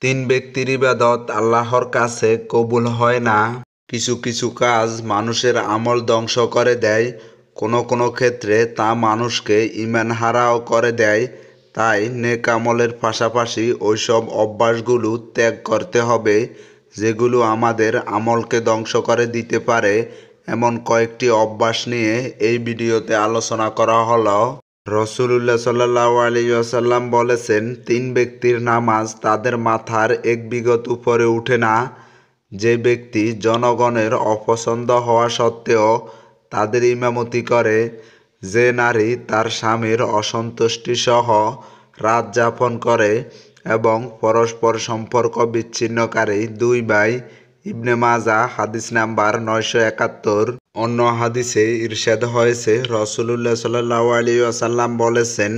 তিন ব্যক্তির ইবাদত আল্লাহর কাছে কবুল হয় না। কিছু কিছু কাজ মানুষের আমল ধ্বংস করে দেয়, কোনো কোনো ক্ষেত্রে তা মানুষকে ঈমান হারাও করে দেয়। তাই নেক আমলের পাশাপাশি ওইসব অভ্যাসগুলো ত্যাগ করতে হবে যেগুলো আমাদের আমলকে ধ্বংস করে দিতে পারে। এমন কয়েকটি অভ্যাস নিয়ে এই ভিডিওতে আলোচনা করা হলো। রাসূলুল্লাহ সাল্লাল্লাহু আলাইহি ওয়াসাল্লাম বলেছেন, তিন ব্যক্তির নামাজ তাদের মাথার এক বিঘত উপরে উঠে না। যে ব্যক্তি জনগণের অপছন্দ হওয়া সত্ত্বেও তাদের ইমামতি করে, যে নারী তার স্বামীর অসন্তুষ্টি সহ রাত যাপন করে এবং পরস্পর সম্পর্ক বিচ্ছিন্নকারী দুই ভাই। ইবনে মাজাহ হাদিস নাম্বার 971। অন্য হাদিসে ইরশাদ হয়েছে, রাসূলুল্লাহ সাল্লাল্লাহু আলাইহি ওয়াসাল্লাম বলেছেন,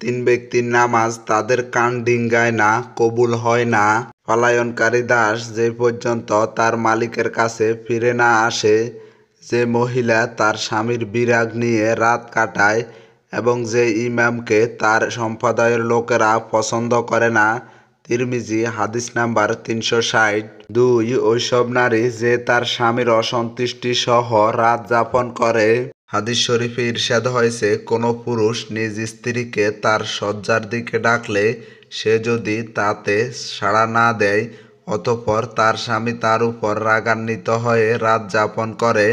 তিন ব্যক্তির নামাজ তাদের কান ডিঙ্গায় না, কবুল হয় না। পলায়নকারী দাস যে পর্যন্ত তার মালিকের কাছে ফিরে না আসে, যে মহিলা তার স্বামীর বিরাগ নিয়ে রাত কাটায় এবং যে ইমামকে তার সম্প্রদায়ের লোকেরা পছন্দ করে না। তিরমিজি হাদিস নাম্বার 360। দুই, ওইসব নারী যে তার স্বামীর অসন্তুষ্টি সহ রাত যাপন করে। হাদিস শরীফে ইরশাদ হয়েছে, কোনো পুরুষ নিজ স্ত্রীকে তার শয্যার দিকে ডাকলে সে যদি তাতে সাড়া না দেয়, অতঃপর তার স্বামী তার উপর রাগান্বিত হয়ে রাত যাপন করে,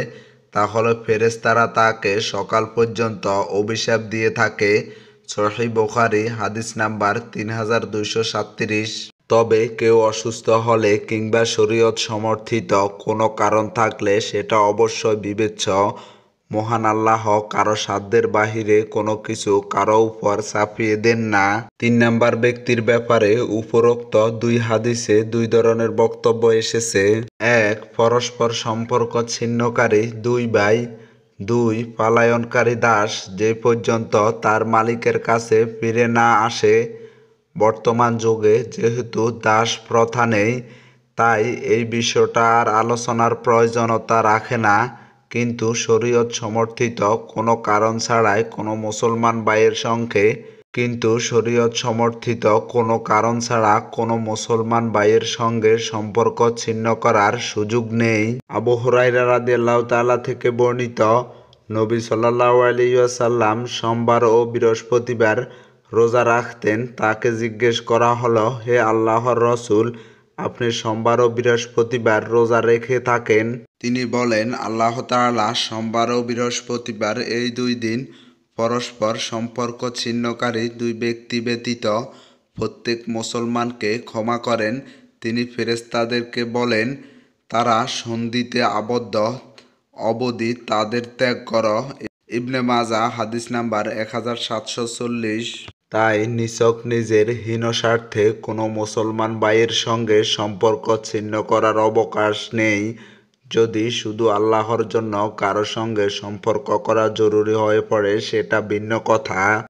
তাহলে ফেরেশতারা তাকে সকাল পর্যন্ত অভিশাপ দিয়ে থাকে। সহিহ বুখারী হাদিস নাম্বার 3237। তবে কেউ অসুস্থ হলে কিংবা শরীয়ত সমর্থিত কোনো কারণ থাকলে সেটা অবশ্যই বিবেচ্য। মহান আল্লাহ কারো সাধ্যের বাহিরে কোনো কিছু কারো উপর চাপিয়ে দেন না। তিন নাম্বার ব্যক্তির ব্যাপারে উপরোক্ত দুই হাদিসে দুই ধরনের বক্তব্য এসেছে। এক, পরস্পর সম্পর্ক ছিন্নকারী দুই ভাই। দুই, পলায়নকারী দাস যে পর্যন্ত তার মালিকের কাছে ফিরে না আসে। বর্তমান যুগে যেহেতু দাস প্রথা নেই, তাই এই বিষয়টা আর আলোচনার প্রয়োজনীয়তা রাখে না। কিন্তু শরীয়ত সমর্থিত কোনো কারণ ছাড়াই কোনো মুসলমান ভাইয়ের সঙ্গে সম্পর্ক ছিন্ন করার সুযোগ নেই। আবু হুরায়রা রাদিয়াল্লাহু তাআলা থেকে বর্ণিত, নবী সাল্লাল্লাহু আলাইহি ওয়াসাল্লাম সোমবার ও বৃহস্পতিবার রোজা রাখতেন। তাকে জিজ্ঞেস করা হলো, হে আল্লাহর রসূল, আপনি সোমবার ও বৃহস্পতিবার রোজা রেখে থাকেন? তিনি বলেন, আল্লাহ তাআলা সোমবার ও বৃহস্পতিবার এই দুই দিন পরস্পর সম্পর্ক ছিন্নকারী দুই ব্যক্তি ব্যতীত প্রত্যেক মুসলমানকে ক্ষমা করেন। তিনি ফেরেশতাদেরকে বলেন, তারা সন্ধিতে আবদ্ধ অবধি তাদের ত্যাগ কর। ইবনে মাজাহ হাদিস নাম্বার 1740। তাই নিছক নিজের হীন স্বার্থে কোনো মুসলমান ভাইয়ের সঙ্গে সম্পর্ক ছিন্ন করার অবকাশ নেই। যদি শুধু আল্লাহর জন্য কারো সঙ্গে সম্পর্ক করা জরুরি হয়ে পড়ে সেটা ভিন্ন কথা।